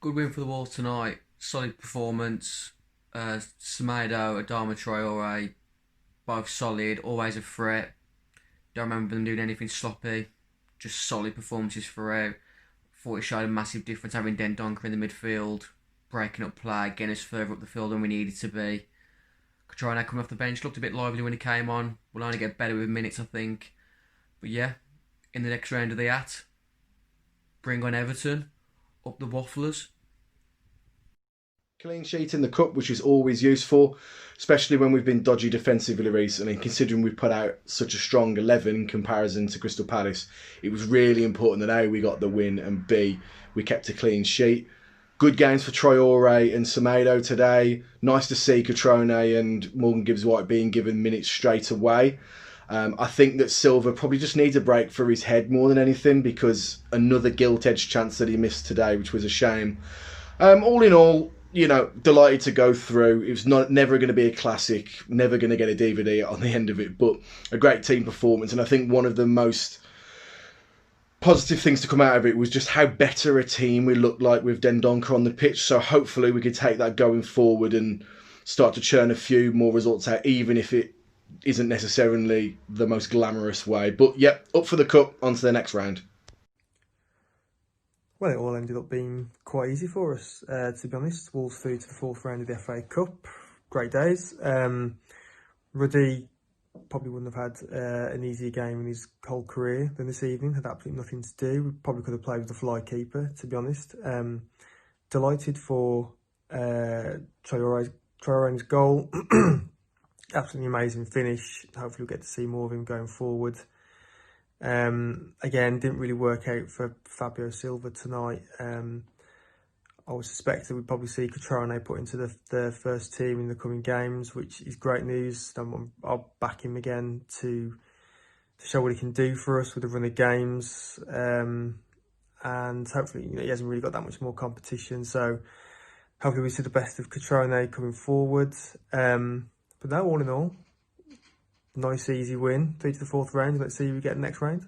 Good win for the Wolves tonight. Solid performance. Semedo, Adama Traore, both solid. Always a threat. Don't remember them doing anything sloppy. Just solid performances throughout. Thought it showed a massive difference having Dendoncker in the midfield, breaking up play, getting us further up the field than we needed to be. Catrona coming off the bench looked a bit lively when he came on. Will only get better with minutes, I think. But yeah, in the next round of the hat, bring on Everton, up the Wafflers. Clean sheet in the cup, which is always useful, especially when we've been dodgy defensively recently. Considering we've put out such a strong 11 in comparison to Crystal Palace, it was really important that A, we got the win, and B, we kept a clean sheet. Good games for Traore and Semedo today. Nice to see Catrone and Morgan Gibbs-White being given minutes straight away. I think that Silva probably just needs a break for his head more than anything, because another gilt-edged chance that he missed today, which was a shame. All in all, delighted to go through. It was never going to be a classic, never going to get a DVD on the end of it, but a great team performance. And I think one of the most positive things to come out of it was just how better a team we looked like with Dendoncker on the pitch. So hopefully we could take that going forward and start to churn a few more results out, even if it isn't necessarily the most glamorous way. But yep, up for the cup, on to the next round. Well, it all ended up being quite easy for us, to be honest. Wolves through to the fourth round of the FA Cup. Great days. Ruddy probably wouldn't have had an easier game in his whole career than this evening. Had absolutely nothing to do. We probably could have played with the fly keeper, to be honest. Delighted for Traore's goal. Absolutely amazing finish. Hopefully we'll get to see more of him going forward. Again, didn't really work out for Fabio Silva tonight. I would suspect that we'd probably see Catrone put into the first team in the coming games, which is great news. I'll back him again to show what he can do for us with the run of games. And hopefully, he hasn't really got that much more competition. So hopefully we see the best of Catrone coming forward. But no, all in all, nice easy win. Through to the fourth round. Let's see who we get next round.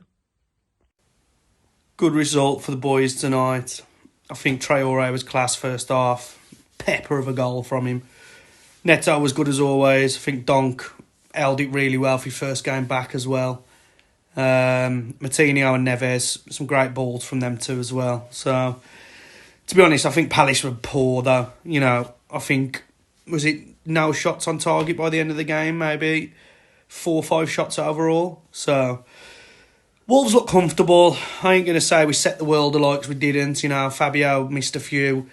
Good result for the boys tonight. I think Traore was class first half. Pepper of a goal from him. Neto was good as always. I think Donk held it really well for his first game back as well. Martinho and Neves, some great balls from them too as well. So, to be honest, I think Palace were poor though. I think, was it no shots on target by the end of the game? Maybe 4 or 5 shots overall. So, Wolves look comfortable. I ain't going to say we set the world alight 'cause we didn't. Fabio missed a few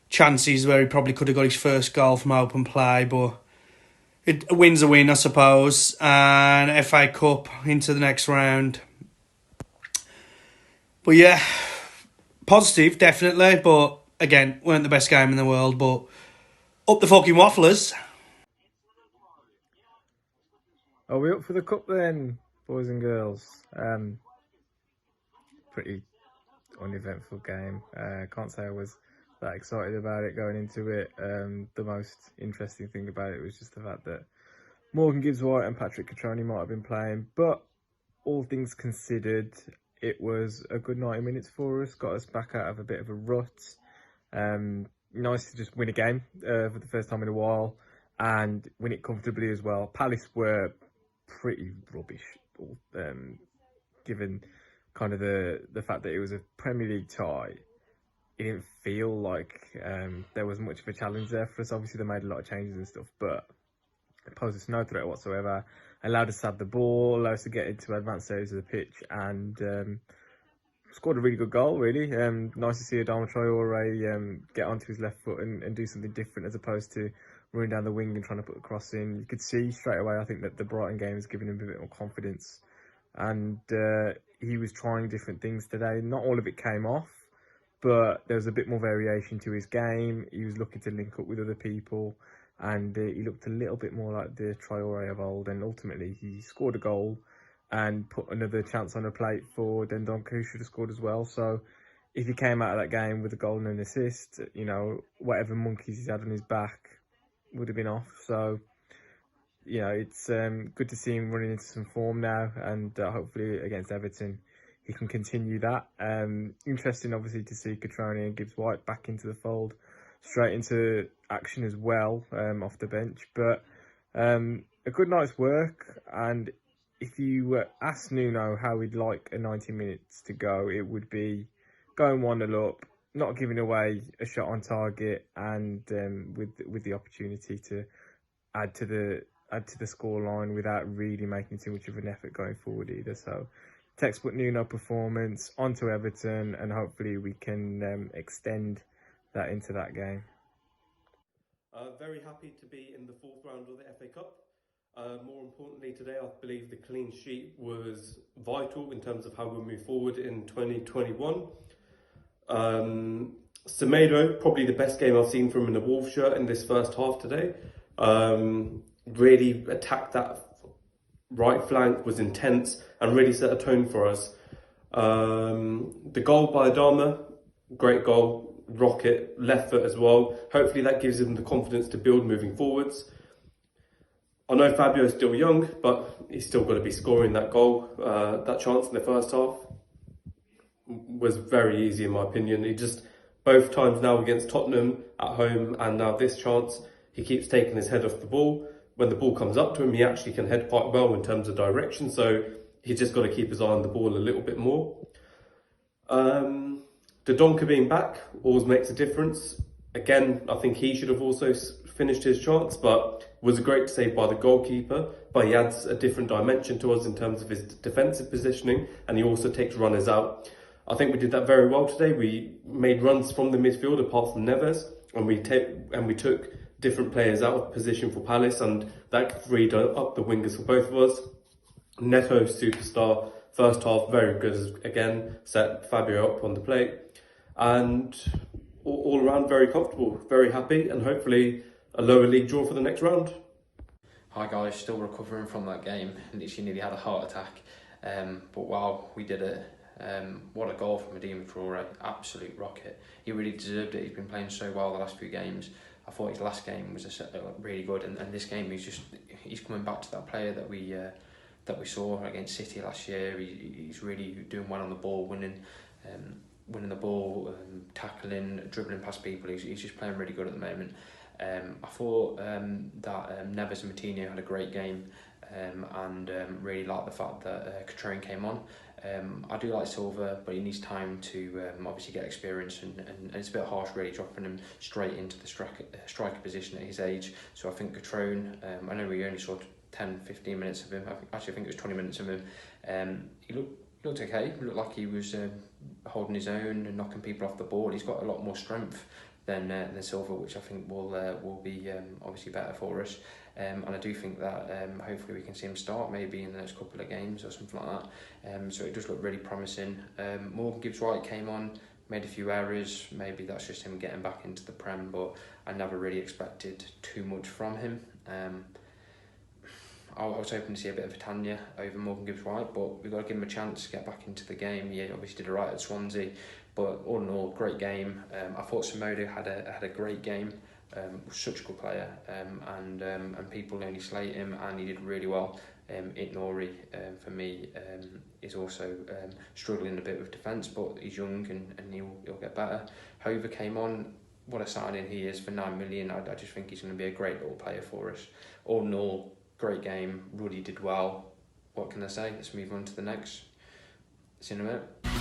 chances where he probably could have got his first goal from open play, but a win's a win, I suppose. And FA Cup into the next round. But yeah, positive, definitely. But again, weren't the best game in the world. But up the fucking Wafflers. Are we up for the cup then, boys and girls? Pretty uneventful game. Can't say I was that excited about it going into it. The most interesting thing about it was just the fact that Morgan Gibbs-White and Patrick Catrone might have been playing. But all things considered, it was a good 90 minutes for us. Got us back out of a bit of a rut. Nice to just win a game for the first time in a while and win it comfortably as well. Palace were pretty rubbish, given kind of the fact that it was a Premier League tie. It didn't feel like there was much of a challenge there for us. Obviously, they made a lot of changes and stuff, but it posed us no threat whatsoever. Allowed us to have the ball, allowed us to get into advanced areas of the pitch, and scored a really good goal, really. Nice to see Adama Traore get onto his left foot and do something different as opposed to running down the wing and trying to put a cross in. You could see straight away, I think, that the Brighton game has given him a bit more confidence. And he was trying different things today. Not all of it came off, but there was a bit more variation to his game. He was looking to link up with other people, and he looked a little bit more like the Traore of old. And ultimately, he scored a goal and put another chance on a plate for Dendoncker, who should have scored as well. So if he came out of that game with a goal and an assist, whatever monkeys he's had on his back would have been off. So, it's good to see him running into some form now, and hopefully against Everton he can continue that. Interesting, obviously, to see Catrone and Gibbs White back into the fold, straight into action as well, off the bench. But a good night's work, and if you ask Nuno how he'd like a 90 minutes to go, it would be going 1-0 up, not giving away a shot on target, and with the opportunity to add to the scoreline without really making too much of an effort going forward either. So textbook Nuno performance onto Everton, and hopefully we can extend that into that game. Very happy to be in the fourth round of the FA Cup. More importantly today, I believe the clean sheet was vital in terms of how we move forward in 2021. Semedo, probably the best game I've seen from him in a Wolves shirt in this first half today. Really attacked that right flank, was intense and really set a tone for us. The goal by Adama, great goal, rocket, left foot as well. Hopefully that gives him the confidence to build moving forwards. I know Fabio's still young, but he's still got to be scoring that goal. That chance in the first half was very easy in my opinion. He just, both times now against Tottenham at home and now this chance, he keeps taking his head off the ball. When the ball comes up to him, he actually can head quite well in terms of direction, so he's just got to keep his eye on the ball a little bit more. Dodonka being back always makes a difference. Again, I think he should have also finished his chance, but was a great save by the goalkeeper. But he adds a different dimension to us in terms of his defensive positioning, and he also takes runners out. I think we did that very well today. We made runs from the midfield apart from Neves, and we took different players out of position for Palace, and that freed up the wingers for both of us. Neto, superstar, first half very good again, set Fabio up on the plate, and all around very comfortable, very happy, and hopefully a lower league draw for the next round. Hi guys, still recovering from that game. Literally nearly had a heart attack, but wow, we did it. What a goal from Adama Traore, absolute rocket. He really deserved it. He's been playing so well the last few games. I thought his last game was really good, and this game he's coming back to that player that we saw against City last year. He's really doing well on the ball, winning the ball, tackling, dribbling past people. He's just playing really good at the moment. I thought that Neves and Moutinho had a great game, and really liked the fact that Catrone came on. I do like Silva, but he needs time to obviously get experience, and it's a bit harsh really dropping him straight into the striker position at his age. So I think Catrone, I know we only saw 10-15 minutes of him. I think it was 20 minutes of him. He looked okay. He looked like he was holding his own and knocking people off the ball. He's got a lot more strength than Silva, which I think will be obviously better for us. And I do think that hopefully we can see him start maybe in the next couple of games or something like that. So it does look really promising. Morgan Gibbs-White came on, made a few errors. Maybe that's just him getting back into the Prem, but I never really expected too much from him. I was hoping to see a bit of Tanya over Morgan Gibbs-White, but we've got to give him a chance to get back into the game. He obviously did alright at Swansea, but all in all, great game. I thought Semedo had a great game. Such a good player, and people only slate him, and he did really well. Itnori, for me, is also struggling a bit with defence, but he's young and he'll get better. Hover came on. What a signing he is for 9 million. I just think he's going to be a great little player for us. All in all, great game. Ruddy did well. What can I say? Let's move on to the next. See you in a minute.